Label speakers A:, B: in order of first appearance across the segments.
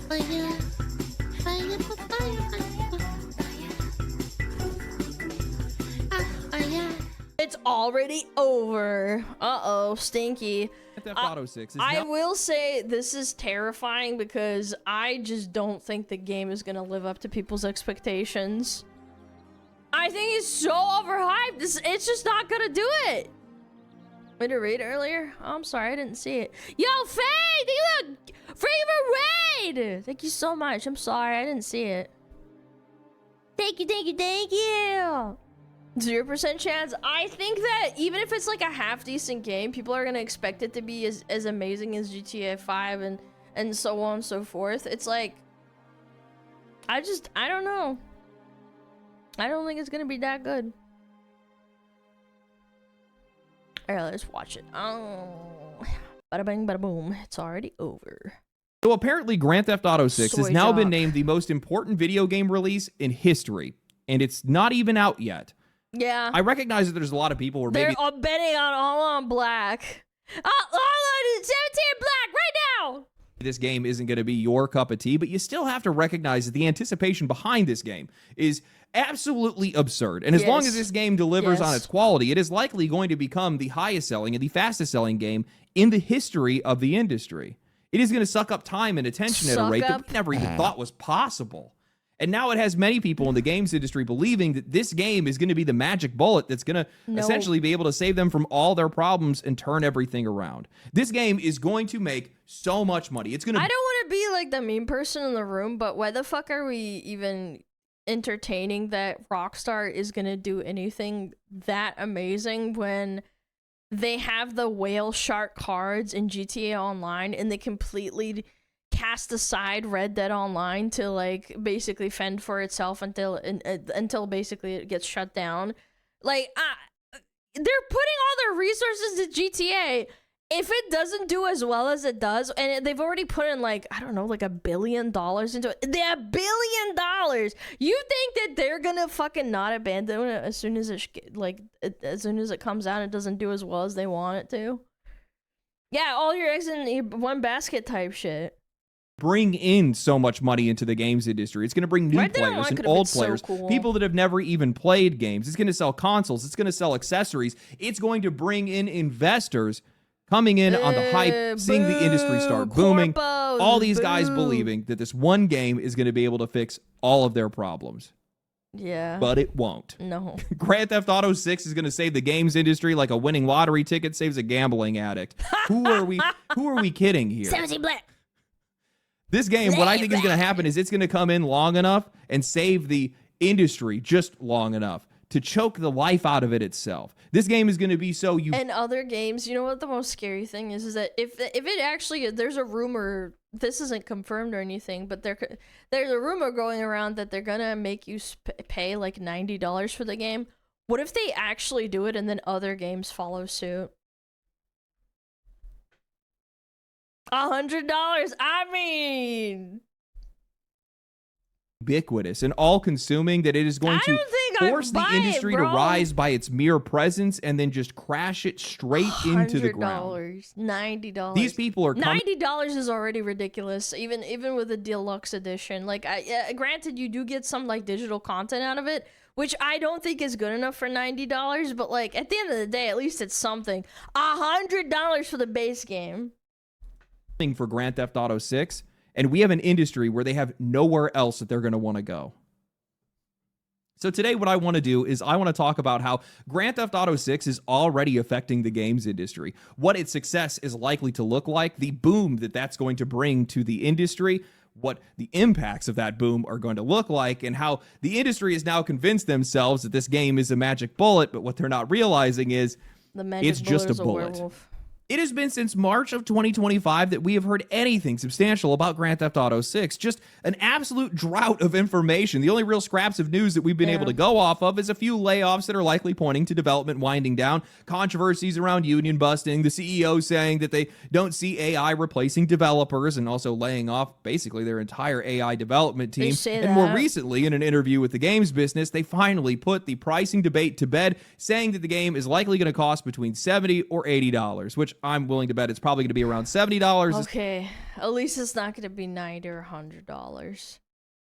A: Fire, fire, fire, fire.
B: It's already over. Uh-oh, stinky.
C: Grand Theft Auto 6 is
B: I
C: now
B: will say this is terrifying because I just don't think the game is gonna live up to people's expectations. I think it's so overhyped. It's just not gonna do it. Did you read earlier? Oh, I'm sorry, I didn't see it. Yo, Faye, thank you for raid. Thank you so much. I'm sorry, I didn't see it. Thank you, thank you, thank you. 0% chance. I think that even if it's like a half decent game, people are gonna expect it to be as amazing as GTA 5 and so on and so forth. It's like, I don't know. I don't think it's gonna be that good. Alright, let's watch it. Oh, bada bing, bada boom. It's already over.
C: So apparently Grand Theft Auto 6 has
B: Soy
C: now been
B: jock.
C: named the most important video game release in history, and it's not even out yet.
B: Yeah.
C: I recognize that there's a lot of people where
B: They're
C: maybe
B: all betting on all on black. All on 17 black right now.
C: this game isn't going to be your cup of tea, but you still have to recognize that the anticipation behind this game is absolutely absurd. And as long as this game delivers on its quality, it is likely going to become the highest selling and the fastest selling game in the history of the industry. It is going to suck up time and attention at a rate that we never even thought was possible. And now it has many people in the games industry believing that this game is going to be the magic bullet that's going to essentially be able to save them from all their problems and turn everything around. This game is going to make so much money. It's going to...
B: I don't want to be like the mean person in the room, but why the fuck are we even entertaining that Rockstar is going to do anything that amazing when they have the whale shark cards in GTA Online and they completely cast aside Red Dead Online to like basically fend for itself until basically it gets shut down. Like they're putting all their resources to GTA. If it doesn't do as well as it does, and they've already put in like, I don't know, like $1 billion into it. They have $1 billion. You think that they're gonna fucking not abandon it as soon as as soon as it comes out and it doesn't do as well as they want it to? Yeah, all your eggs in one basket type shit.
C: Bring in so much money into the games industry. It's going to bring new players and old players, people that have never even played games. It's going to sell consoles. It's going to sell accessories. It's going to bring in investors coming in on the hype, seeing the industry start booming. All these guys believing that this one game is going to be able to fix all of their problems.
B: Yeah.
C: But it won't.
B: No.
C: Grand Theft Auto 6 is going to save the games industry like a winning lottery ticket saves a gambling addict. Who are we kidding here?
B: 17 black.
C: This game, what I think is going to happen is it's going to come in long enough and save the industry just long enough to choke the life out of it itself. This game is going to be so
B: And other games, you know what the most scary thing is that if it actually, there's a rumor, this isn't confirmed or anything, but there's a rumor going around that they're going to make you pay like $90 for the game. What if they actually do it and then other games follow suit? $100. I mean,
C: ubiquitous and all-consuming that it is going to force the industry to rise by its mere presence and then just crash it straight into the ground.
B: $90.
C: These people are
B: $90 is already ridiculous, even with a deluxe edition. Like, granted, you do get some like digital content out of it, which I don't think is good enough for $90. But like at the end of the day, at least it's something. $100 for the base game.
C: For Grand Theft Auto 6, and we have an industry where they have nowhere else that they're going to want to go. So today what I want to do is I want to talk about how Grand Theft Auto 6 is already affecting the games industry, what its success is likely to look like, the boom that that's going to bring to the industry, what the impacts of that boom are going to look like, and how the industry has now convinced themselves that this game is a magic bullet, but what they're not realizing is it's just a bullet. It has been since March of 2025 that we have heard anything substantial about Grand Theft Auto 6. Just an absolute drought of information. The only real scraps of news that we've been able to go off of is a few layoffs that are likely pointing to development winding down, controversies around union busting, the CEO saying that they don't see AI replacing developers, and also laying off basically their entire AI development team. And more recently, in an interview with the games business, they finally put the pricing debate to bed, saying that the game is likely going to cost between $70 or $80, which I'm willing to bet it's probably going to be around $70.
B: Okay, at least it's not going to be $90 or $100.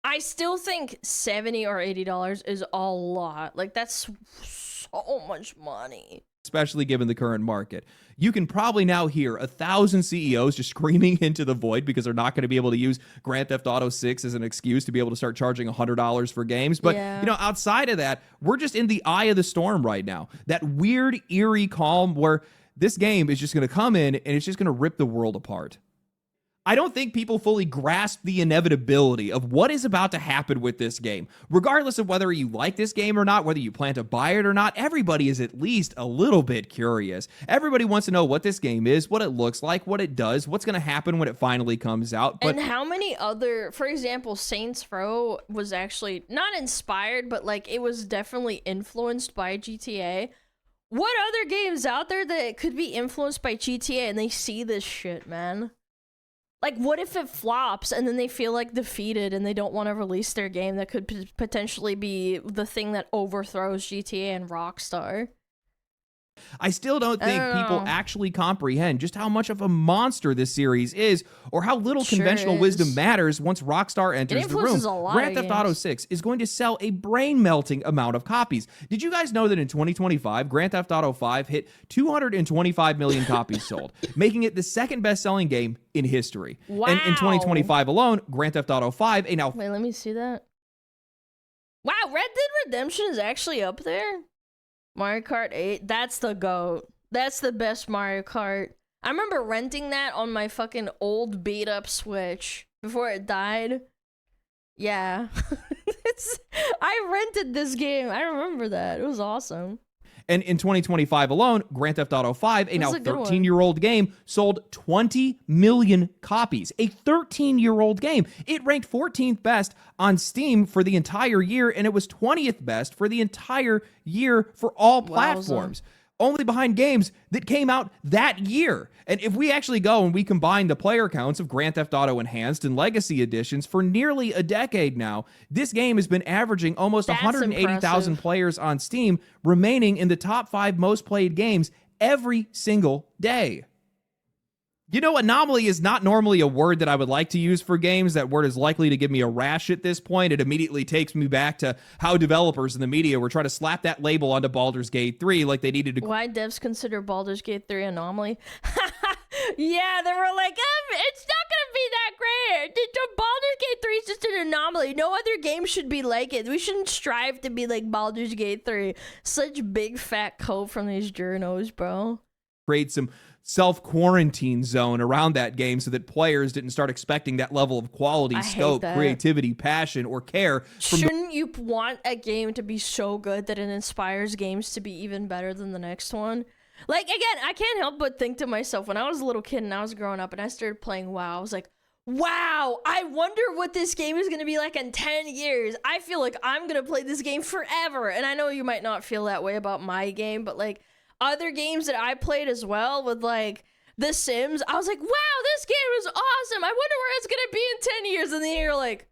B: I still think $70 or $80 is a lot. Like, that's so much money.
C: Especially given the current market. You can probably now hear 1,000 CEOs just screaming into the void because they're not going to be able to use Grand Theft Auto 6 as an excuse to be able to start charging $100 for games. But, you know, outside of that, we're just in the eye of the storm right now. That weird, eerie calm where this game is just going to come in and it's just going to rip the world apart. I don't think people fully grasp the inevitability of what is about to happen with this game. Regardless of whether you like this game or not, whether you plan to buy it or not, everybody is at least a little bit curious. Everybody wants to know what this game is, what it looks like, what it does, what's going to happen when it finally comes out. But
B: and how many other, for example, Saints Row was actually not inspired, but like it was definitely influenced by GTA. What other games out there that could be influenced by GTA and they see this shit, man? Like, what if it flops and then they feel like defeated and they don't want to release their game that could potentially be the thing that overthrows GTA and Rockstar?
C: I still don't think people actually comprehend just how much of a monster this series is or how little conventional wisdom matters once Rockstar enters the room. Grand Theft Auto 6 is going to sell a brain-melting amount of copies. Did you guys know that in 2025, Grand Theft Auto 5 hit 225 million copies sold, making it the second best-selling game in history?
B: Wow.
C: And in 2025 alone, Grand Theft Auto 5, a now...
B: Wait, let me see that. Wow, Red Dead Redemption is actually up there? Mario Kart 8, that's the GOAT. That's the best Mario Kart. I remember renting that on my fucking old beat-up Switch before it died. Yeah. I rented this game. I remember that. It was awesome.
C: And in 2025 alone, Grand Theft Auto 5, a now 13-year-old game, sold 20 million copies. A 13-year-old game. It ranked 14th best on Steam for the entire year, and it was 20th best for the entire year for all platforms. Only behind games that came out that year. And if we actually go and we combine the player counts of Grand Theft Auto Enhanced and Legacy Editions for nearly a decade now, this game has been averaging almost 180,000 players on Steam, remaining in the top 5 most played games every single day. You know, anomaly is not normally a word that I would like to use for games. That word is likely to give me a rash at this point. It immediately takes me back to how developers in the media were trying to slap that label onto Baldur's Gate 3 like they needed to...
B: Why devs consider Baldur's Gate 3 anomaly? Yeah, they were like, it's not gonna be that great. Baldur's Gate 3 is just an anomaly. No other game should be like it. We shouldn't strive to be like Baldur's Gate 3. Such big fat coat from these journos, bro.
C: Create some self-quarantine zone around that game so that players didn't start expecting that level of quality, scope, creativity, passion, or care.
B: Shouldn't you want a game to be so good that it inspires games to be even better than the next one? Like, again, I can't help but think to myself, when I was a little kid and I was growing up and I started playing WoW, I was like, wow, I wonder what this game is going to be like in 10 years. I feel like I'm going to play this game forever. And I know you might not feel that way about my game, but like, other games that I played as well with like The Sims, I was like, wow, this game is awesome. I wonder where it's gonna be in 10 years. And then you're like,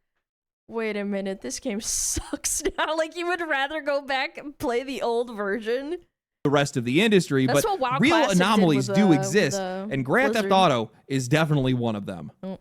B: wait a minute, this game sucks now. Like, you would rather go back and play the old version.
C: The rest of the industry,
B: that's
C: but
B: WoW
C: real
B: Classic
C: anomalies
B: with,
C: do exist, and Grand
B: Blizzard.
C: Theft Auto is definitely one of them.
B: Mm.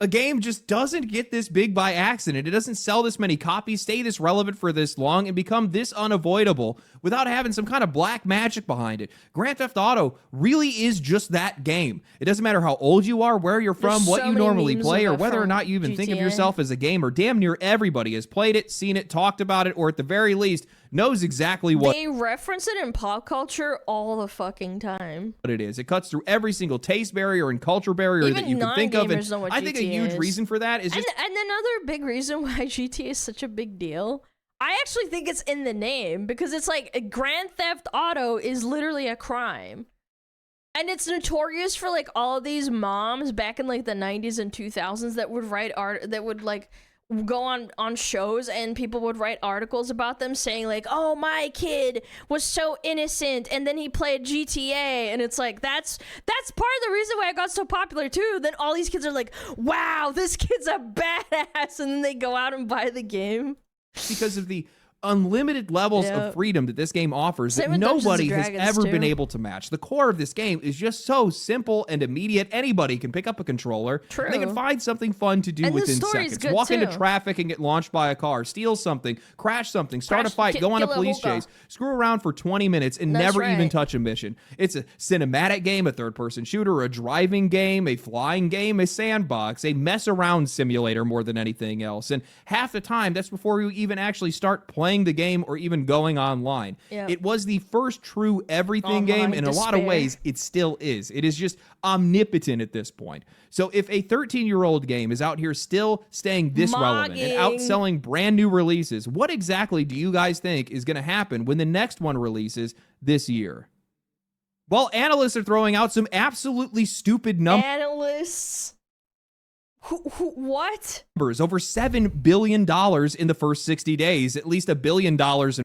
C: A game just doesn't get this big by accident. It doesn't sell this many copies, stay this relevant for this long, and become this unavoidable without having some kind of black magic behind it. Grand Theft Auto really is just that game. It doesn't matter how old you are, where you're from, what you normally play, or whether or not you even think of yourself as a gamer. Damn near everybody has played it, seen it, talked about it, or at the very least, knows exactly what
B: they reference it in pop culture all the fucking time.
C: What it is. It cuts through every single taste barrier and culture barrier
B: Even
C: that you can think of. And I think a huge
B: is.
C: reason for that is just...
B: And another big reason why GTA is such a big deal, I actually think it's in the name, because it's like Grand Theft Auto is literally a crime. And it's notorious for like all of these moms back in like the 90s and 2000s that would write art, that would like go on shows and people would write articles about them saying like, oh, my kid was so innocent and then he played GTA, and it's like that's part of the reason why it got so popular too. Then all these kids are like, wow, this kid's a badass, and then they go out and buy the game
C: because of the unlimited levels
B: Yep.
C: of freedom that this game offers
B: Same
C: that
B: with Dungeons and
C: nobody has
B: Dragons,
C: ever been
B: too.
C: able to match. The core of this game is just so simple and immediate. Anybody can pick up a controller and they can
B: True.
C: find something fun to do
B: And the
C: within
B: story's
C: seconds.
B: good,
C: Walk into
B: too.
C: traffic and get launched by a car, steal something, crash something, start a
B: Crash-
C: fight, go on a
B: kill a
C: police
B: hookah.
C: chase, screw around for 20 minutes and
B: That's
C: never even
B: right.
C: touch a mission. It's a cinematic game, a third-person shooter, a driving game, a flying game, a sandbox, a mess-around simulator more than anything else. And half the time, that's before you even actually start playing the game or even going online.
B: Yep.
C: It was the first true everything game.
B: Online
C: In a lot of
B: despair.
C: ways, it still is. It is just omnipotent at this point. So if a 13-year-old game is out here still staying this relevant and
B: Mogging.
C: outselling brand new releases, what exactly do you guys think is going to happen when the next one releases this year? Well, analysts are throwing out some absolutely stupid
B: Analysts. What?
C: numbers. Over $7 billion in the first 60 days, at least $1 billion in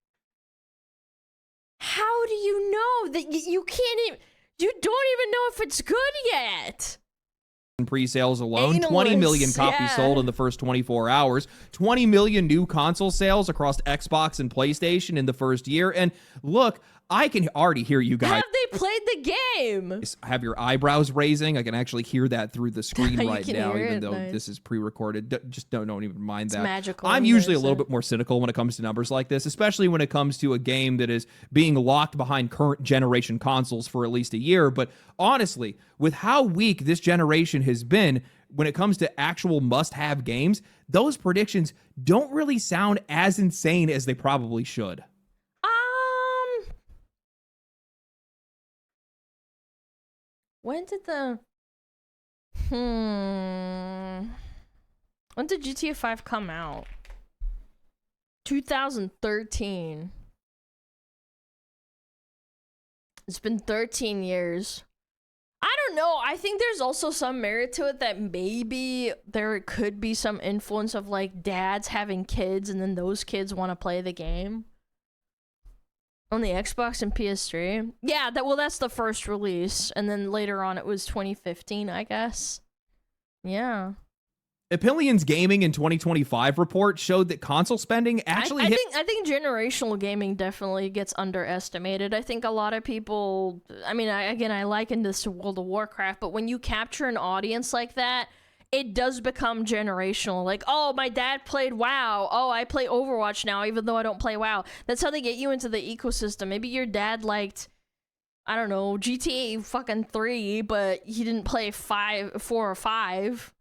B: How do you know that you can't even? You don't even know if it's good yet.
C: pre-sales alone. 20 million
B: Analysts,
C: copies
B: yeah.
C: sold in the first 24 hours. 20 million new console sales across Xbox and PlayStation in the first year. And look, I can already hear you guys
B: Have they played the game?
C: have your eyebrows raising. I can actually hear that through the screen
B: You
C: right
B: can
C: now,
B: hear
C: even
B: it,
C: though
B: nice.
C: this is pre-recorded. Just don't even mind that.
B: magical,
C: I'm
B: you
C: usually a
B: guys
C: little
B: said.
C: bit more cynical when it comes to numbers like this, especially when it comes to a game that is being locked behind current generation consoles for at least a year. But honestly, with how weak this generation has been when it comes to actual must-have games, those predictions don't really sound as insane as they probably should.
B: When did the when did GTA 5 come out? 2013. It's been 13 years. I don't know. I think there's also some merit to it that maybe there could be some influence of like dads having kids and then those kids want to play the game. On the Xbox and PS3? Yeah, that's the first release. And then later on it was 2015, I guess. Yeah.
C: Opinion's Gaming in 2025 report showed that console spending actually hit
B: I think generational gaming definitely gets underestimated. I think a lot of people, I mean, I liken this to World of Warcraft, but when you capture an audience like that, it does become generational. Like, oh, my dad played WoW. Oh, I play Overwatch now, even though I don't play WoW. That's how they get you into the ecosystem. Maybe your dad liked, I don't know, GTA fucking 3, but he didn't play 4 or 5.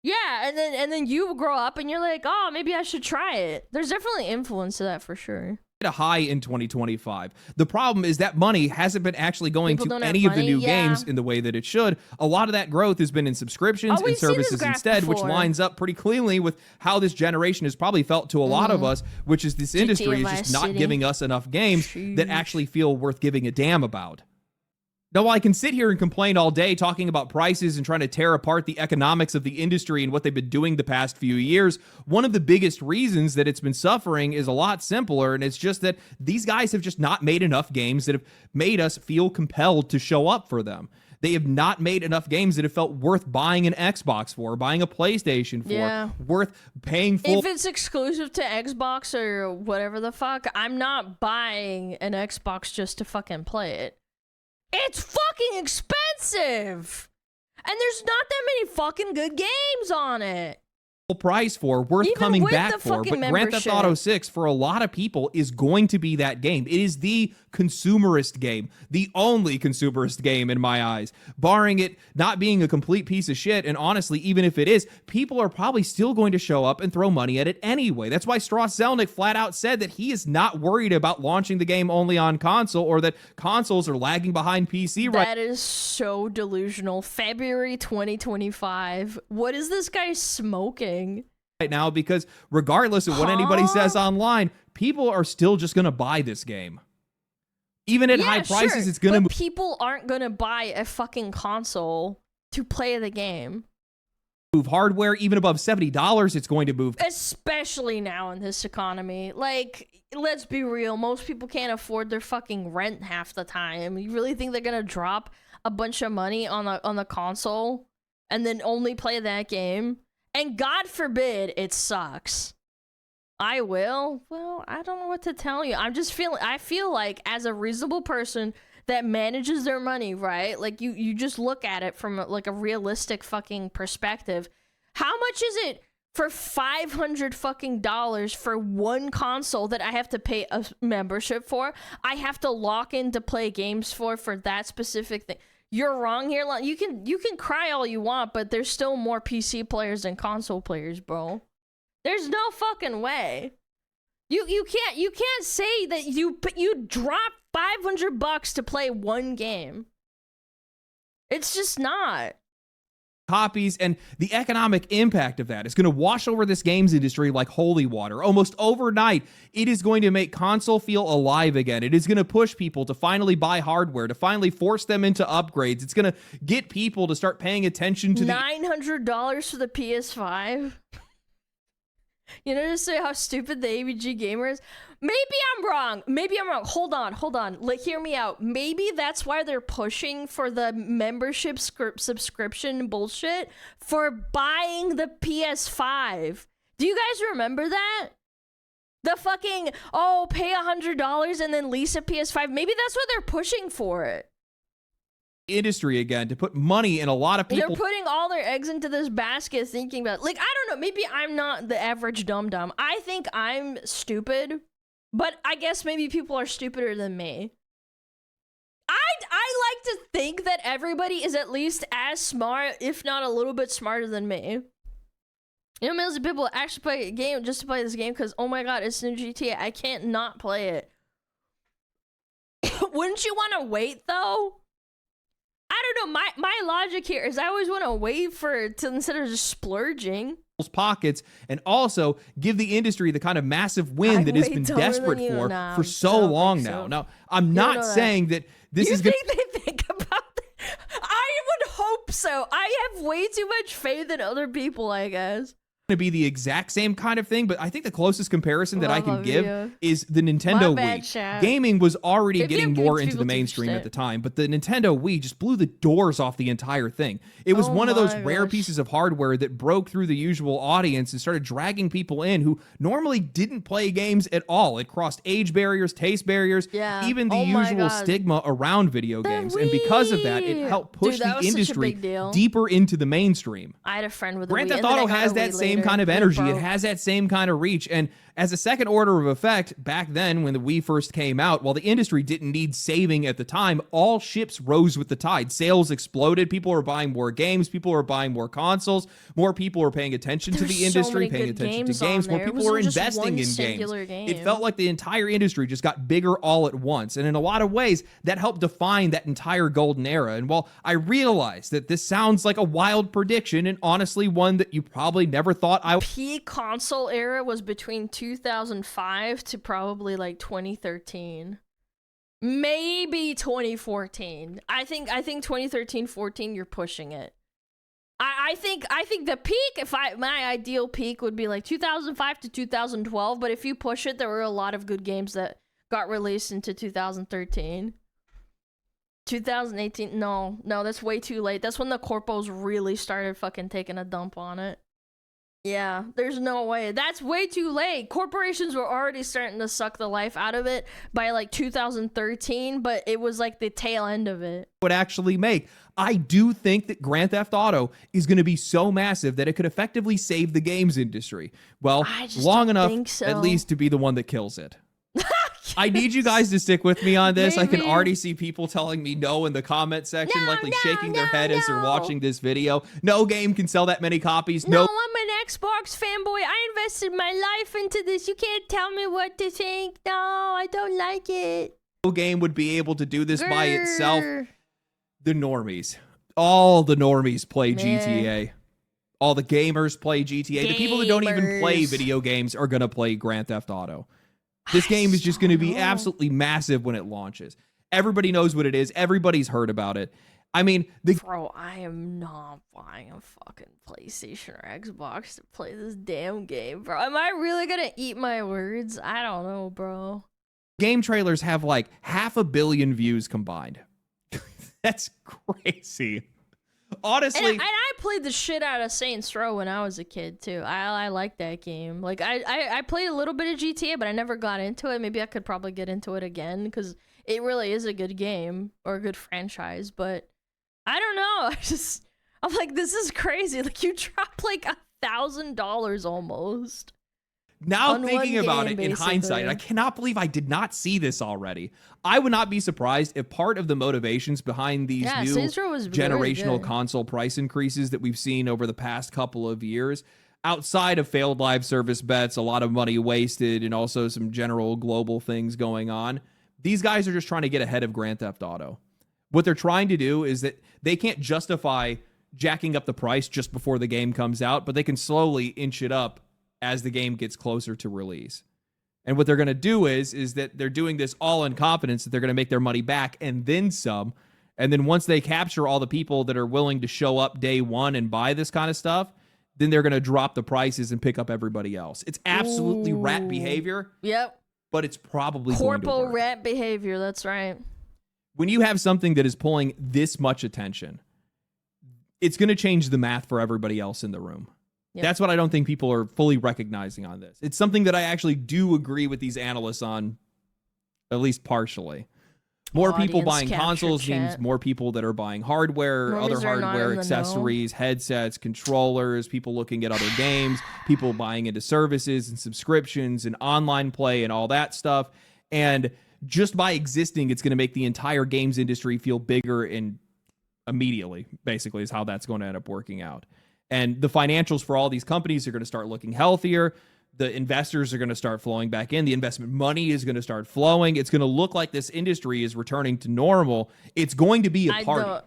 B: Yeah, and then you grow up and you're like, oh, maybe I should try it. There's definitely influence to that for sure.
C: a high in 2025. The problem is that money hasn't been actually going
B: People
C: to
B: don't have
C: any of the
B: money,
C: new
B: yeah.
C: games in the way that it should. A lot of that growth has been in subscriptions
B: Oh,
C: and
B: we've seen this
C: services
B: graph
C: instead, which
B: before.
C: lines up pretty cleanly with how this generation has probably felt to a lot of us, which is this industry is
B: Vice
C: just not
B: City.
C: giving us enough games that
B: Sheesh.
C: actually feel worth giving a damn about. Now, while I can sit here and complain all day talking about prices and trying to tear apart the economics of the industry and what they've been doing the past few years, one of the biggest reasons that it's been suffering is a lot simpler, and it's just that these guys have just not made enough games that have made us feel compelled to show up for them. They have not made enough games that have felt worth buying an Xbox for, buying a PlayStation for,
B: Yeah.
C: worth paying full
B: If it's exclusive to Xbox or whatever the fuck, I'm not buying an Xbox just to fucking play it. It's fucking expensive! And there's not that many fucking good games on it.
C: price for, worth
B: Even
C: coming
B: with
C: back
B: the
C: for.
B: fucking
C: But Grand Theft
B: membership.
C: Auto 6, for a lot of people, is going to be that game. It is the consumerist game, the only consumerist game in my eyes, barring it not being a complete piece of shit. And honestly, even if it is, people are probably still going to show up and throw money at it anyway. That's why Strauss Zelnick flat out said that he is not worried about launching the game only on console, or that consoles are lagging behind PC right
B: That is so delusional. February 2025. What is this guy smoking?
C: now, because regardless of what anybody says online, people are still just going to buy this game. Even at high prices,
B: sure,
C: it's going to
B: but people aren't gonna buy a fucking console to play the game.
C: move hardware. Even above $70, it's going to move.
B: Especially now in this economy. Like, let's be real, most people can't afford their fucking rent half the time. You really think they're gonna drop a bunch of money on the console and then only play that game? And God forbid it sucks. I will. Well, I don't know what to tell you. I feel like as a reasonable person that manages their money, right? Like you just look at it from like a realistic fucking perspective. How much is it for $500 fucking dollars for one console that I have to pay a membership for? I have to lock in to play games for that specific thing. You're wrong here. You can cry all you want, but there's still more PC players than console players, bro. There's no fucking way. You can't say that you drop $500 to play one game. It's just not.
C: Copies, and the economic impact of that is going to wash over this games industry like holy water. Almost overnight, it is going to make console feel alive again. It is going to push people to finally buy hardware, to finally force them into upgrades. It's going to get people to start paying attention to
B: $900 for the PS5. You know, to say how stupid the AVG gamer is? Maybe I'm wrong. Hold on. Like, hear me out. Maybe that's why they're pushing for the membership subscription bullshit for buying the PS5. Do you guys remember that? The fucking, pay $100 and then lease a PS5. Maybe that's what they're pushing for it.
C: Industry again, to put money in a lot of people.
B: They're putting all their eggs into this basket thinking about, like, I don't know, maybe I'm not the average dum-dum. I think I'm stupid, but I guess maybe people are stupider than me. I like to think that everybody is at least as smart, if not a little bit smarter than me. You know, millions of people actually play a game just to play this game because, oh my god, it's new GTA. I can't not play it. Wouldn't you want to wait, though? I don't know, my logic here is I always want to wait for it to, instead of just splurging.
C: Pockets, and also give the industry the kind of massive win that has been desperate for so long now. Now, I'm not saying that this is
B: going to... You think they think about that? I would hope so. I have way too much faith in other people, I guess.
C: To be the exact same kind of thing, but I think the closest comparison that I can give is the Nintendo Wii. Gaming was already getting more into the mainstream at the time, but the Nintendo Wii just blew the doors off the entire thing. It was one of those rare pieces of hardware that broke through the usual audience and started dragging people in who normally didn't play games at all. It crossed age barriers, taste barriers, even the usual stigma around video games. And because of that, it helped push the industry deeper into the mainstream.
B: I had a friend with a
C: Grand Theft Auto has that same kind of energy. It has that same kind of reach. And as a second order of effect, back then when the Wii first came out, while the industry didn't need saving at the time, all ships rose with the tide. Sales exploded. People were buying more games. People were buying more consoles. More people were paying attention to the industry, paying attention to games. More people were investing in games. It felt like the entire industry just got bigger all at once. And in a lot of ways, that helped define that entire golden era. And while I realize that this sounds like a wild prediction, and honestly one that you probably never thought I would...
B: Peak console era was between 2005 to probably like 2013, maybe 2014. I think 2013-14 you're pushing it. I think the peak, my ideal peak would be like 2005 to 2012, but if you push it, there were a lot of good games that got released into 2013. 2018, no, that's way too late. That's when the corpos really started fucking taking a dump on it. Yeah, there's no way. That's way too late. Corporations were already starting to suck the life out of it by like 2013, but it was like the tail end of it.
C: Would actually make. I do think that Grand Theft Auto is going to be so massive that it could effectively save the games industry. Well, long enough at least to be the one that kills it. I need you guys to stick with me on this. Maybe. I can already see people telling me no in the comment section, likely shaking their head as they're watching this video. No game can sell that many copies.
B: No, I'm an Xbox fanboy. I invested my life into this. You can't tell me what to think. No, I don't like it.
C: No game would be able to do this by itself. The normies. All the normies play GTA. All the gamers play GTA. The people that don't even play video games are going to play Grand Theft Auto. This game is just going to be absolutely massive when it launches. Everybody knows what it is. Everybody's heard about it. I mean,
B: bro, I am not buying a fucking PlayStation or Xbox to play this damn game, bro. Am I really going to eat my words? I don't know, bro.
C: Game trailers have like 500 million views combined. That's crazy. Honestly,
B: and I played the shit out of Saints Row when I was a kid too. I like that game. Like I played a little bit of GTA, but I never got into it. Maybe I could probably get into it again because it really is a good game or a good franchise. But I don't know. I'm like, this is crazy. Like you drop like $1,000 almost.
C: now
B: On
C: thinking
B: one
C: about
B: game,
C: it in hindsight,
B: basically.
C: I cannot believe I did not see this already. I would not be surprised if part of the motivations behind these
B: Yeah,
C: new
B: Saints Row was very
C: generational
B: good.
C: console price increases that we've seen over the past couple of years, outside of failed live service bets, a lot of money wasted, and also some general global things going on, these guys are just trying to get ahead of Grand Theft Auto. What they're trying to do is that they can't justify jacking up the price just before the game comes out, but they can slowly inch it up as the game gets closer to release. And what they're going to do is that they're doing this all in confidence that they're going to make their money back and then some. And then once they capture all the people that are willing to show up day one and buy this kind of stuff, then they're going to drop the prices and pick up everybody else. It's absolutely rat
B: Ooh.
C: behavior,
B: Yep.
C: but it's probably going to
B: Corpo
C: work.
B: rat behavior, that's right.
C: When you have something that is pulling this much attention, it's going to change the math for everybody else in the room.
B: Yep.
C: That's what I don't think people are fully recognizing on this. It's something that I actually do agree with these analysts on, at least partially. More people
B: Audience
C: buying
B: capture
C: consoles means
B: chat.
C: more people that are buying hardware,
B: Normies
C: other
B: are not
C: hardware,
B: in the
C: accessories, headsets, controllers, people looking at other games, people buying into services and subscriptions and online play and all that stuff. And just by existing, it's going to make the entire games industry feel bigger and immediately, basically, is how that's going to end up working out. And the financials for all these companies are going to start looking healthier. The investors are going to start flowing back in. The investment money is going to start flowing. It's going to look like this industry is returning to normal. It's going to be a party.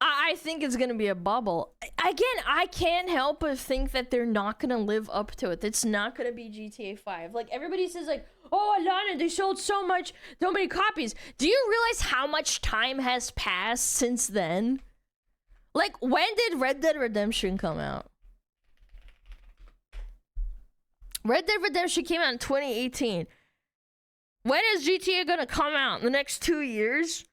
B: I think it's going to be a bubble. Again, I can't help but think that they're not going to live up to it. It's not going to be GTA 5. Like, everybody says, like, oh, Alana, they sold so many copies. Do you realize how much time has passed since then? Like, when did Red Dead Redemption come out? Red Dead Redemption came out in 2018. When is GTA gonna come out? In the next 2 years?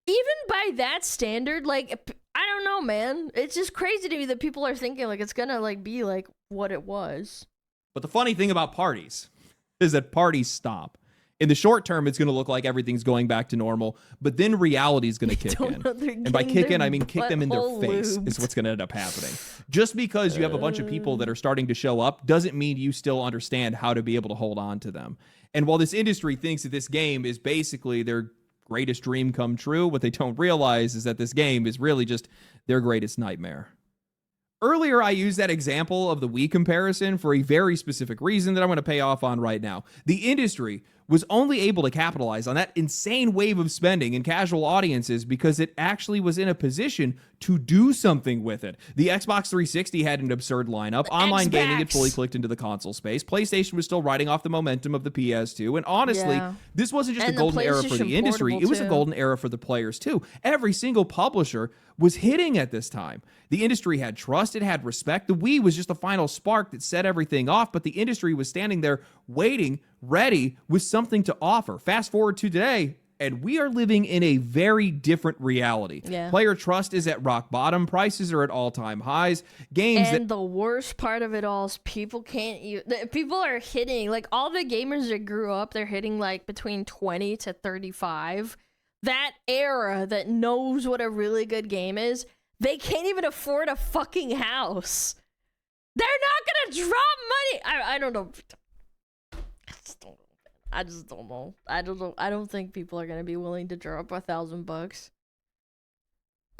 B: Even by that standard, like, I don't know, man. It's just crazy to me that people are thinking, like, it's gonna, like, be, like, what it was.
C: But the funny thing about parties is that parties stop. In the short term, it's going to look like everything's going back to normal, but then reality is going to kick in. And by kick in, I mean kick them in their face is what's going to end up happening. Just because you have a bunch of people that are starting to show up doesn't mean you still understand how to be able to hold on to them. And while this industry thinks that this game is basically their greatest dream come true, what they don't realize is that this game is really just their greatest nightmare. Earlier, I used that example of the Wii comparison for a very specific reason that I'm going to pay off on right now. The industry was only able to capitalize on that insane wave of spending in casual audiences because it actually was in a position to do something with it. The Xbox 360 had an absurd lineup. Online gaming had fully clicked into the console space. PlayStation was still riding off the momentum of the PS2. And honestly, this wasn't just a golden era for the industry. It was a golden era for the players too. Every single publisher was hitting at this time. The industry had trust. It had respect. The Wii was just the final spark that set everything off, but the industry was standing there waiting, ready, with something to offer. Fast forward to today, and we are living in a very different reality.
B: Yeah.
C: Player trust is at rock bottom. Prices are at all-time highs.
B: And the worst part of it all is people are hitting, like, all the gamers that grew up, they're hitting, like, between 20 to 35. That era that knows what a really good game is, they can't even afford a fucking house. They're not gonna drop money. I don't know. I just don't know. I don't think people are gonna be willing to drop $1,000.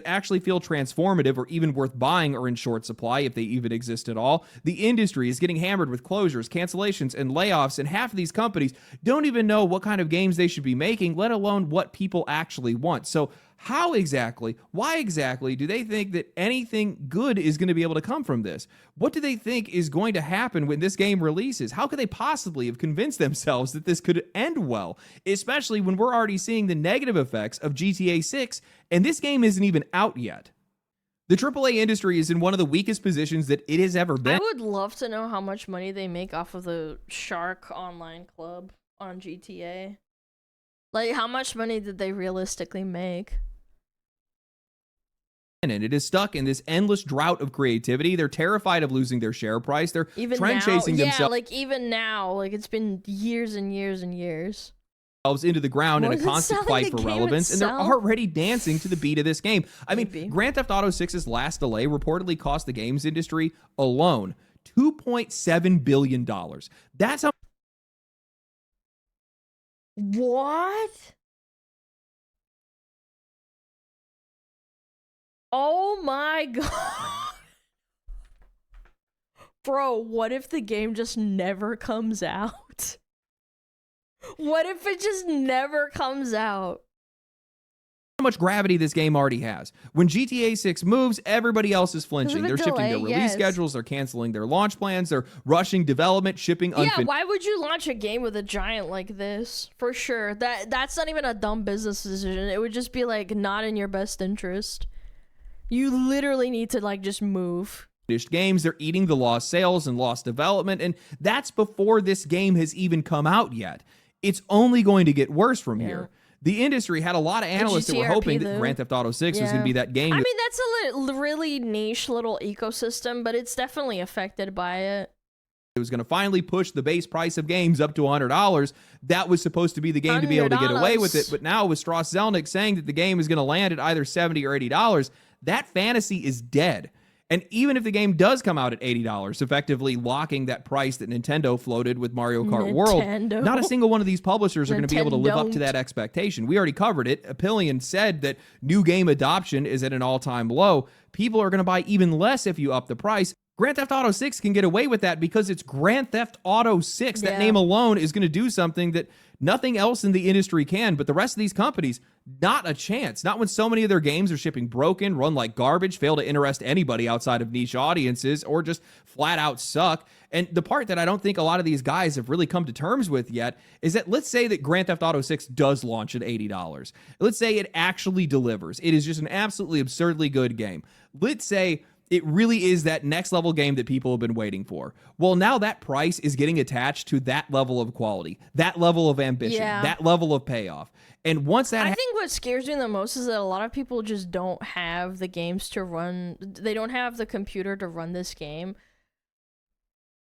C: Actually feel transformative or even worth buying are in short supply if they even exist at all. The industry is getting hammered with closures, cancellations, and layoffs, and half of these companies don't even know what kind of games they should be making, let alone what people actually want. So why exactly do they think that anything good is going to be able to come from this? What do they think is going to happen when this game releases? How could they possibly have convinced themselves that this could end well, especially when we're already seeing the negative effects of GTA 6, and this game isn't even out yet? The AAA industry is in one of the weakest positions that it has ever been.
B: I would love to know how much money they make off of the Shark Online Club on GTA. Like, how much money did they realistically make?
C: and it is stuck in this endless drought of creativity. They're terrified of losing their share price. They're
B: Even
C: trend
B: now,
C: chasing
B: yeah,
C: themselves
B: like even now, like it's been years and years and years.
C: into the ground in a
B: Was it
C: constant
B: selling
C: fight
B: the
C: for
B: game
C: relevance, and they're
B: itself?
C: already dancing to the beat of this game. I mean,
B: Maybe.
C: Grand Theft Auto 6's last delay reportedly cost the games industry alone $2.7 billion. That's how
B: What? Oh my god. Bro, what if the game just never comes out? What if it just never comes out?
C: much gravity this game already has. When GTA 6 moves, everybody else is flinching.
B: a
C: They're shifting their
B: delay,
C: release
B: yes.
C: schedules, they're canceling their launch plans, they're rushing development, shipping
B: Yeah,
C: unfinished.
B: why would you launch a game with a giant like this? For sure. That's not even a dumb business decision. It would just be like not in your best interest. You literally need to like just move.
C: Games, they're eating the lost sales and lost development, and that's before this game has even come out yet. It's only going to get worse from here. The industry had a lot of analysts that were hoping that Grand Theft Auto 6 was going to be that game.
B: I mean, that's a really niche little ecosystem, but it's definitely affected by it.
C: It was going to finally push the base price of games up to $100. That was supposed to be the game to be able to get away with it. But now with Strauss Zelnick saying that the game is going to land at either $70 or $80, that fantasy is dead. And even if the game does come out at $80, effectively locking that price that Nintendo floated with Mario Kart World, not a single one of these publishers are going to be able to live up to that expectation. We already covered it. Apillion said that new game adoption is at an all-time low. People are going to buy even less if you up the price. Grand Theft Auto 6 can get away with that because it's Grand Theft Auto 6. That name alone is going to do something that nothing else in the industry can, but the rest of these companies, not a chance. Not when so many of their games are shipping broken, run like garbage, fail to interest anybody outside of niche audiences, or just flat out suck. And the part that I don't think a lot of these guys have really come to terms with yet is that let's say that Grand Theft Auto 6 does launch at $80. Let's say it actually delivers. It is just an absolutely absurdly good game. Let's say it really is that next level game that people have been waiting for. Well, now that price is getting attached to that level of quality, that level of ambition, that level of payoff. And once that
B: I think what scares me the most is that a lot of people just don't have the games to run. They don't have the computer to run this game.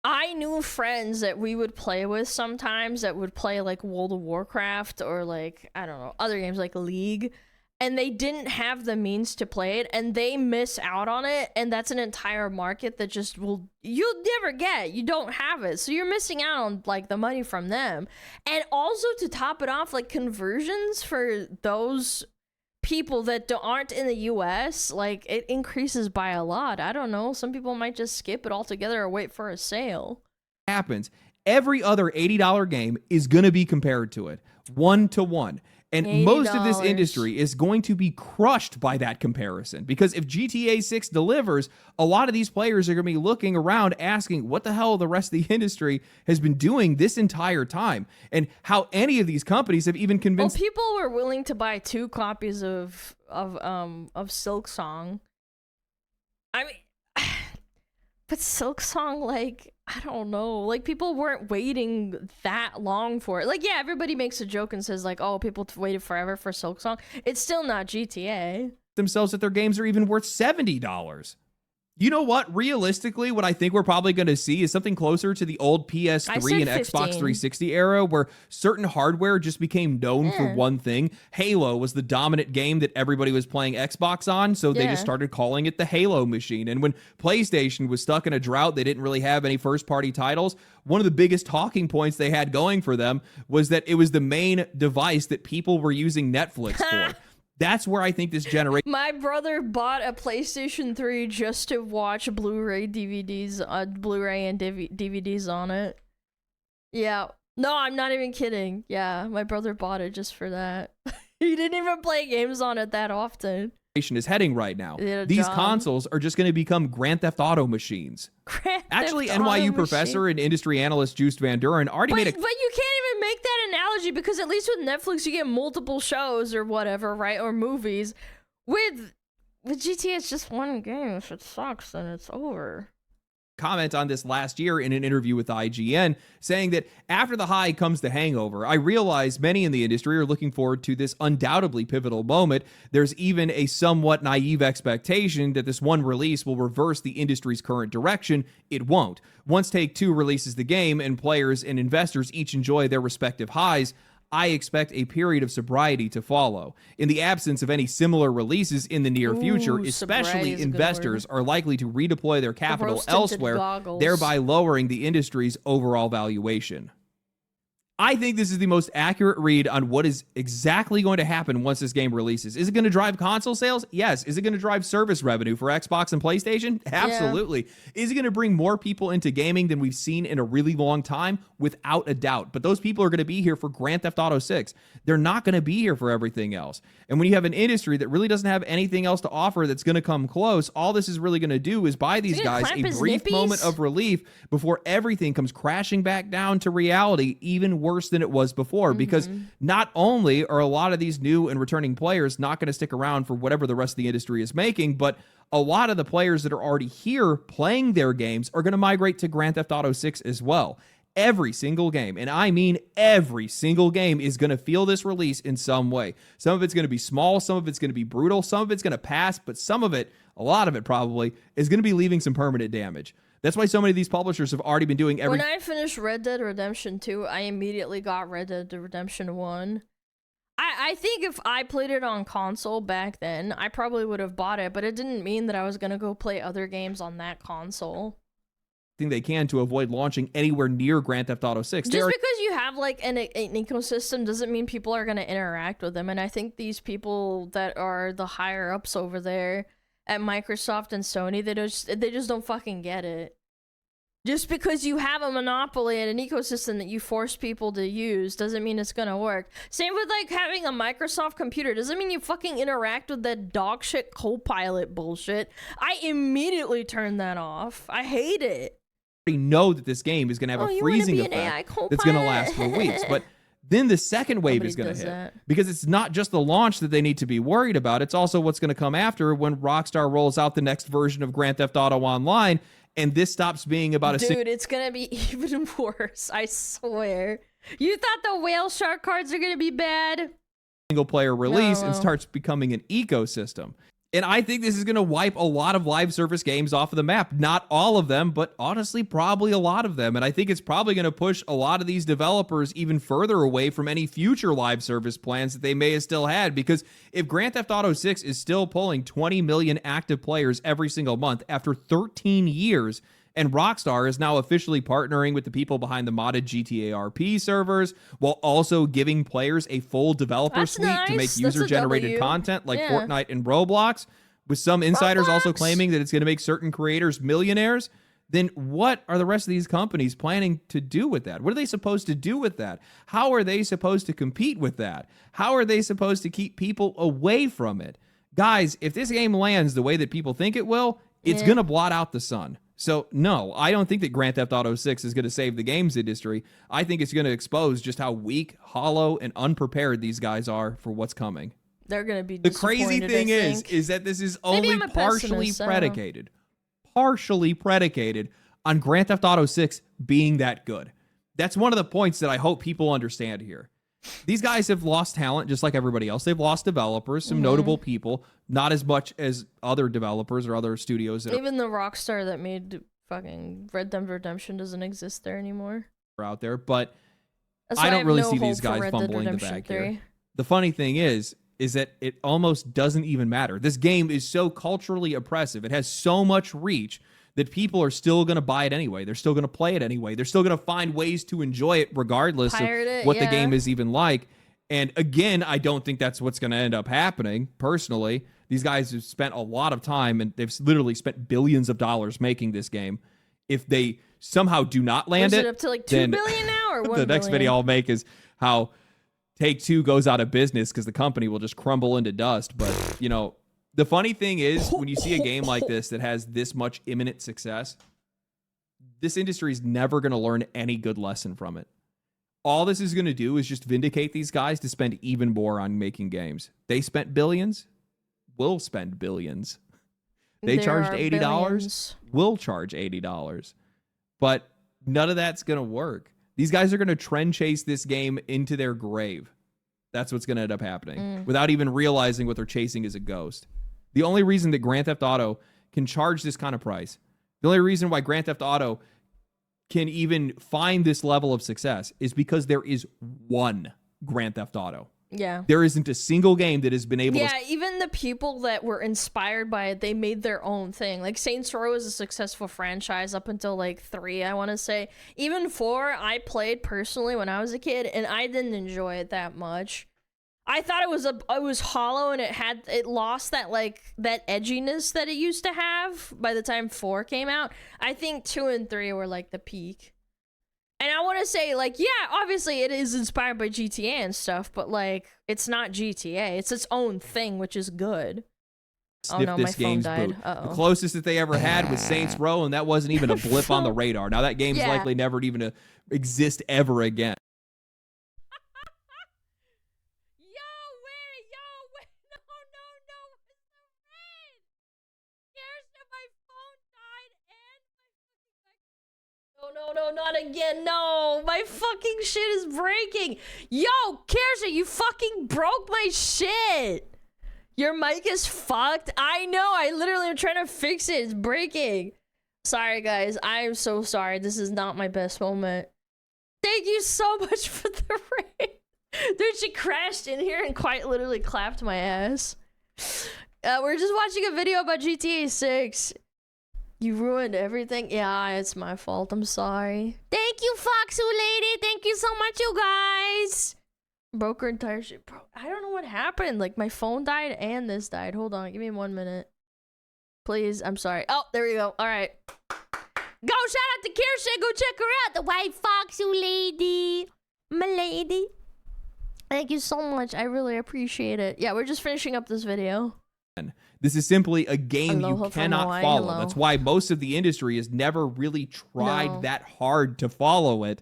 B: I knew friends that we would play with sometimes that would play like World of Warcraft or like, I don't know, other games like League. And they didn't have the means to play it, and they miss out on it, and that's an entire market that just you'll never get. You don't have it, so you're missing out on like the money from them. And also to top it off, like conversions for those people that aren't in the US, like it increases by a lot. I don't know, some people might just skip it altogether or wait for a sale.
C: Happens, every other $80 game is going to be compared to it 1-to-1. And most of this industry is going to be crushed by that comparison. Because if GTA 6 delivers, a lot of these players are going to be looking around asking what the hell the rest of the industry has been doing this entire time. And how any of these companies have even convinced...
B: Well, people were willing to buy 2 copies of Silk Song. I mean... But Silk Song, like, I don't know. Like, people weren't waiting that long for it. Like, yeah, everybody makes a joke and says, like, oh, people waited forever for Silk Song. It's still not GTA. Themselves
C: that their games are even worth $70. You know what? Realistically, what I think we're probably going to see is something closer to the old PS3 and Xbox 360 era where certain hardware just became known for one thing. Halo was the dominant game that everybody was playing Xbox on, so they just started calling it the Halo machine. And when PlayStation was stuck in a drought, they didn't really have any first-party titles. One of the biggest talking points they had going for them was that it was the main device that people were using Netflix for. That's where I think this generation...
B: My brother bought a PlayStation 3 just to watch Blu-ray DVDs, Blu-ray and DVDs on it. Yeah. No, I'm not even kidding. Yeah, my brother bought it just for that. He didn't even play games on it that often.
C: Is heading right now. These consoles are just going to become Grand Theft Auto machines. Actually, NYU professor and industry analyst Juiced Van Duren already made a...
B: But you can't even make that analogy because at least with Netflix you get multiple shows or whatever, right? Or movies. With GTA, it's just one game. If it sucks, then it's over.
C: comment on this last year in an interview with IGN, saying that after the high comes the hangover. I realize many in the industry are looking forward to this undoubtedly pivotal moment. There's even a somewhat naive expectation that this one release will reverse the industry's current direction. It won't. Once Take-Two releases the game and players and investors each enjoy their respective highs, I expect a period of sobriety to follow. In the absence of any similar releases in the near future, especially investors are likely to redeploy their capital elsewhere, thereby lowering the industry's overall valuation. I think this is the most accurate read on what is exactly going to happen once this game releases. Is it going to drive console sales? Yes. Is it going to drive service revenue for Xbox and PlayStation? Absolutely. Yeah. Is it going to bring more people into gaming than we've seen in a really long time? Without a doubt. But those people are going to be here for Grand Theft Auto 6. They're not going to be here for everything else. And when you have an industry that really doesn't have anything else to offer that's going to come close, all this is really going to do is buy these guys a brief moment of relief before everything comes crashing back down to reality, even worse than it was before. Because not only are a lot of these new and returning players not going to stick around for whatever the rest of the industry is making, but a lot of the players that are already here playing their games are going to migrate to Grand Theft Auto 6 as well. Every single game, and I mean every single game, is going to feel this release in some way. Some of it's going to be small, some of it's going to be brutal, some of it's going to pass, but some of it, a lot of it probably, is going to be leaving some permanent damage. That's why so many of these publishers have already been doing
B: When I finished Red Dead Redemption 2, I immediately got Red Dead Redemption 1. I think if I played it on console back then, I probably would have bought it, but it didn't mean that I was going to go play other games on that console.
C: They can to avoid launching anywhere near Grand Theft Auto 6.
B: Just because you have like an ecosystem doesn't mean people are going to interact with them. And I think these people that are the higher ups over there at Microsoft and Sony, they just don't fucking get it. Just because you have a monopoly and an ecosystem that you force people to use doesn't mean it's gonna work. Same with like having a Microsoft computer. Doesn't mean you fucking interact with that dog shit Copilot bullshit. I immediately turn that off. I hate it.
C: Know that this game is going to have a freezing effect that's going to last for weeks. But then the second wave is going to hit. Because it's not just the launch that they need to be worried about. It's also what's going to come after when Rockstar rolls out the next version of Grand Theft Auto Online. And this stops being about a...
B: Dude, it's going to be even worse. I swear. You thought the whale shark cards are going to be bad?
C: Single player release and starts becoming an ecosystem. And I think this is going to wipe a lot of live service games off of the map. Not all of them, but honestly, probably a lot of them. And I think it's probably going to push a lot of these developers even further away from any future live service plans that they may have still had. Because if Grand Theft Auto 6 is still pulling 20 million active players every single month after 13 years, and Rockstar is now officially partnering with the people behind the modded GTA RP servers, while also giving players a full developer suite to make user-generated content like Fortnite and Roblox, with some insiders also claiming that it's going to make certain creators millionaires, then what are the rest of these companies planning to do with that? What are they supposed to do with that? How are they supposed to compete with that? How are they supposed to keep people away from it? Guys, if this game lands the way that people think it will, it's going to blot out the sun. So, no, I don't think that Grand Theft Auto 6 is going to save the games industry. I think it's going to expose just how weak, hollow, and unprepared these guys are for what's coming.
B: They're going to be
C: The crazy thing is that this is only partially predicated on Grand Theft Auto 6 being that good. That's one of the points that I hope people understand here. These guys have lost talent just like everybody else. They've lost developers, some notable people, not as much as other developers or other studios. That
B: Even the Rockstar that made fucking Red Dead Redemption doesn't exist there anymore.
C: Out there, but I don't really see these guys fumbling the bag here. The funny thing is that it almost doesn't even matter. This game is so culturally oppressive. It has so much reach that people are still going to buy it anyway. They're still going to play it anyway. They're still going to find ways to enjoy it regardless of what the game is even like. And again, I don't think that's what's going to end up happening, personally. These guys have spent a lot of time, and they've literally spent billions of dollars making this game. If they somehow do not land it,
B: up to like $2 billion now or $1 billion?
C: The next video I'll make is how Take-Two goes out of business because the company will just crumble into dust. But, you know, the funny thing is, when you see a game like this that has this much imminent success, this industry is never going to learn any good lesson from it. All this is going to do is just vindicate these guys to spend even more on making games. They spent billions. We'll spend billions. They
B: There
C: charged
B: are
C: $80.
B: billions.
C: We'll charge $80. But none of that's going to work. These guys are going to trend chase this game into their grave. That's what's going to end up happening without even realizing what they're chasing is a ghost. The only reason that Grand Theft Auto can charge this kind of price, the only reason why Grand Theft Auto can even find this level of success is because there is one Grand Theft Auto.
B: Yeah.
C: There isn't a single game that has been able to...
B: Even the people that were inspired by it, they made their own thing. Like, Saints Row is a successful franchise up until, like, 3, I want to say. Even 4, I played personally when I was a kid, and I didn't enjoy it that much. I thought it was hollow, and it lost that, like, that edginess that it used to have by the time 4 came out. I think 2 and 3 were, like, the peak. And I want to say, like, yeah, obviously it is inspired by GTA and stuff, but, like, it's not GTA. It's its own thing, which is good.
C: sniff
B: oh no,
C: this
B: my phone
C: game's
B: died.
C: boot.
B: Uh-oh.
C: The closest that they ever had was Saints Row, and that wasn't even a blip on the radar. Now that game's
B: Yeah.
C: likely never even to exist ever again.
B: No, not again. No, my fucking shit is breaking. Yo, Kirsten, you fucking broke my shit. Your mic is fucked. I know. I literally am trying to fix it. It's breaking. Sorry, guys. I am so sorry. This is not my best moment. Thank you so much for the raid. Dude, she crashed in here and quite literally clapped my ass. We're just watching a video about GTA 6. You ruined everything. Yeah, it's my fault. I'm sorry. Thank you, Foxu Lady. Thank you so much, you guys. Broke her entire shit. Bro, I don't know what happened. Like, my phone died and this died. Hold on. Give me 1 minute. Please. I'm sorry. Oh, there we go. All right. Go, shout out to Kirsten. Go check her out. The white Foxu Lady. My lady. Thank you so much. I really appreciate it. Yeah, we're just finishing up this video.
C: This is simply a game
B: Aloha
C: you
B: from
C: cannot
B: Hawaii,
C: follow.
B: hello.
C: That's why most of the industry has never really tried that hard to follow it,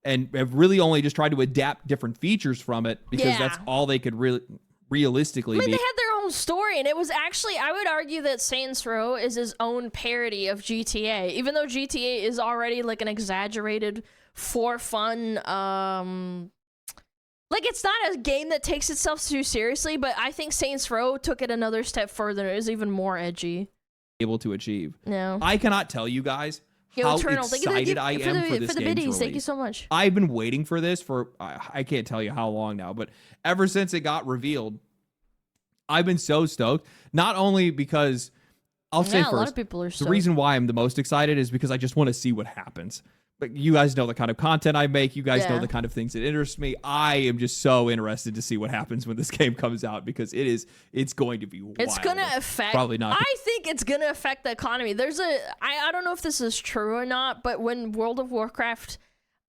C: and have really only just tried to adapt different features from it because that's all they could realistically
B: I mean,
C: be.
B: they had their own story, and it was actually, I would argue that Saints Row is his own parody of GTA, even though GTA is already like an exaggerated for fun, like, it's not a game that takes itself too seriously, but I think Saints Row took it another step further. It was even more edgy.
C: Able to achieve.
B: No.
C: I cannot tell you guys how excited I am for this game's release.
B: Thank you so much.
C: I've been waiting for this for, I can't tell you how long now, but ever since it got revealed, I've been so stoked. Not only because, I'll say first,
B: a lot of people are stoked.
C: the reason why I'm the most excited is because I just want to see what happens. But you guys know the kind of content I make. You guys know the kind of things that interest me. I am just so interested to see what happens when this game comes out because it's going to be wild.
B: It's gonna affect.
C: Probably not.
B: I think it's gonna affect the economy. I don't know if this is true or not, but when World of Warcraft,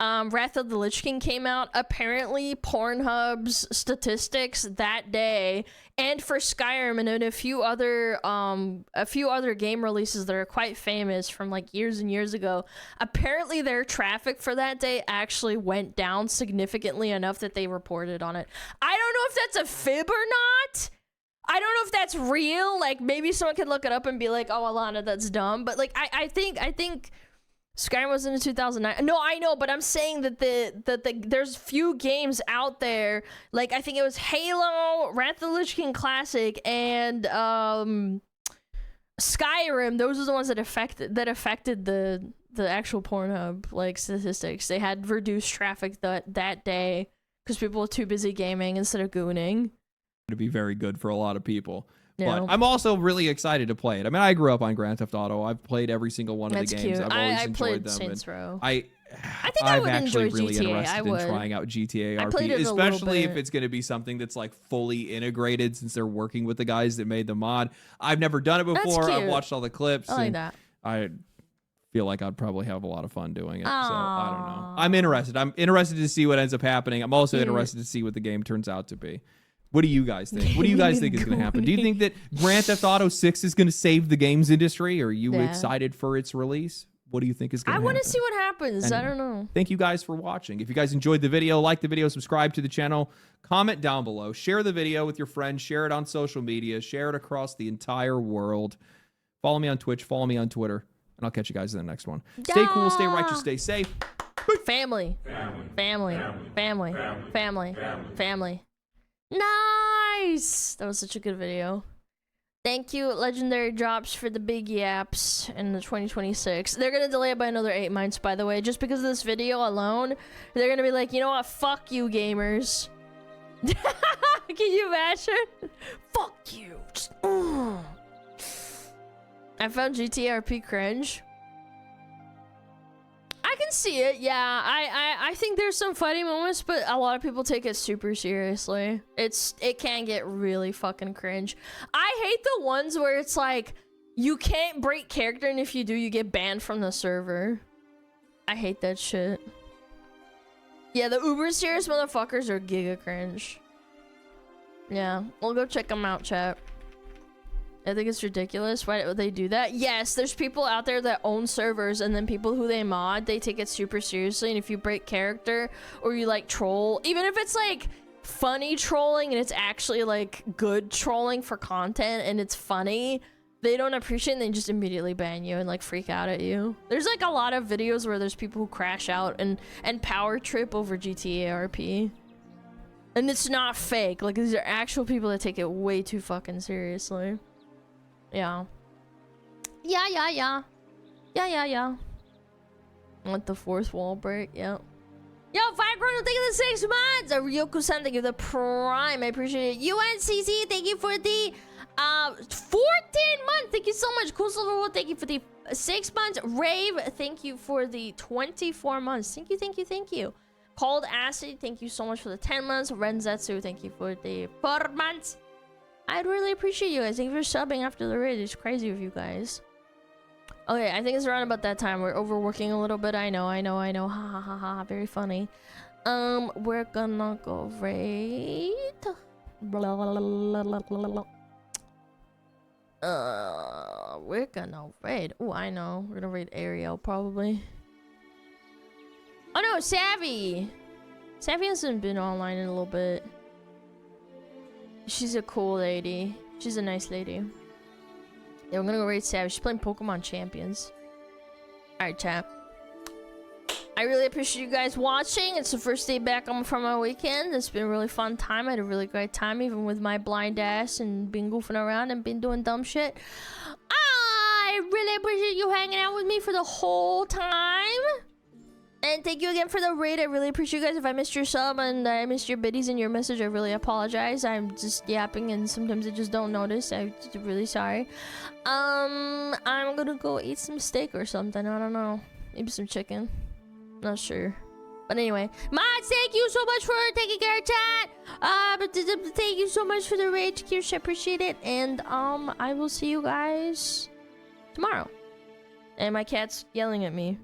B: Wrath of the Lich King came out, apparently Pornhub's statistics that day, and for Skyrim and a few other game releases that are quite famous from like years and years ago, apparently their traffic for that day actually went down significantly enough that they reported on it. I don't know if that's a fib or not. I don't know if that's real. Like, maybe someone could look it up and be like, "Oh, Alana, that's dumb." But like, I think Skyrim was in 2009. No, I know, but I'm saying that there's few games out there. Like, I think it was Halo, Wrath of the Lich King Classic, and Skyrim. Those are the ones that affected the actual Pornhub like statistics. They had reduced traffic that day because people were too busy gaming instead of gooning.
C: To be very good for a lot of people.
B: Yeah.
C: But I'm also really excited to play it. I mean, I grew up on Grand Theft Auto. I've played every single one of the games.
B: Cute.
C: I've always
B: I
C: enjoyed
B: played
C: them.
B: Saints Row.
C: I
B: think I would
C: actually
B: enjoy
C: really
B: GTA.
C: interested
B: I
C: in
B: would.
C: trying out GTA
B: I
C: RP,
B: played it a little
C: especially if
B: bit.
C: it's going to be something that's like fully integrated since they're working with the guys that made the mod. I've never done it before. I've
B: cute.
C: watched all the clips.
B: I like
C: and
B: that.
C: I feel like I'd probably have a lot of fun doing it. So I don't know. I'm interested. I'm interested to see what ends up happening. I'm also interested to see what the game turns out to be. What do you guys think? What do you guys think is going to happen? Do you think that Grand Theft Auto 6 is going to save the games industry? Are you excited for its release? What do you think is going to happen?
B: I want to see what happens.
C: Anyway,
B: I don't know.
C: Thank you guys for watching. If you guys enjoyed the video, like the video, subscribe to the channel, comment down below, share the video with your friends, share it on social media, share it across the entire world. Follow me on Twitch. Follow me on Twitter. And I'll catch you guys in the next one. Stay cool, stay righteous, stay safe.
B: Family. Family. Family. Family. Family. Nice! That was such a good video. Thank you, Legendary Drops, for the big yaps in the 2026. They're gonna delay it by another 8 months, by the way. Just because of this video alone, they're gonna be like, you know what? Fuck you, gamers. Can you imagine? Fuck you. Just, I found GTRP cringe. I can see it, yeah. I think there's some funny moments, but a lot of people take it super seriously. It can get really fucking cringe. I hate the ones where it's like, you can't break character, and if you do, you get banned from the server. I hate that shit. Yeah, the uber serious motherfuckers are giga cringe. Yeah, we'll go check them out, chat. I think it's ridiculous. Why would they do that? Yes, there's people out there that own servers, and then people who they mod, they take it super seriously. And if you break character or you like troll, even if it's like funny trolling and it's actually like good trolling for content and it's funny, they don't appreciate it and they just immediately ban you and like freak out at you. There's like a lot of videos where there's people who crash out and power trip over GTA RP. And it's not fake. Like, these are actual people that take it way too fucking seriously. Yeah. Yeah. Let the fourth wall break, yep. Yo, Firecrown, thank you for the 6 months! Ryoko-san, thank you for the prime, I appreciate it. UNCC, thank you for the 14 months, thank you so much. Cool Silver, thank you for the 6 months. Rave, thank you for the 24 months. Thank you. Cold Acid, thank you so much for the 10 months. Renzetsu, thank you for the 4 months. I'd really appreciate you guys. Thank you for subbing after the raid. It's crazy with you guys. Okay, I think it's around about that time. We're overworking a little bit. I know. Ha. Very funny. We're gonna go raid. We're gonna raid. Oh, I know. We're gonna raid Ariel probably. Oh no, Savvy. Savvy hasn't been online in a little bit. She's a cool lady. She's a nice lady. Yeah, we're gonna go raid Savvy. She's playing Pokemon Champions. Alright, chat. I really appreciate you guys watching. It's the first day back from my weekend. It's been a really fun time. I had a really great time, even with my blind ass and been goofing around and been doing dumb shit. I really appreciate you hanging out with me for the whole time. And thank you again for the raid. I really appreciate you guys. If I missed your sub and I missed your biddies and your message, I really apologize. I'm just yapping and sometimes I just don't notice. I'm just really sorry. I'm gonna go eat some steak or something. I don't know. Maybe some chicken. Not sure. But anyway, mods, thank you so much for taking care of chat. Thank you so much for the raid, Kirsch. I appreciate it. And I will see you guys tomorrow. And my cat's yelling at me.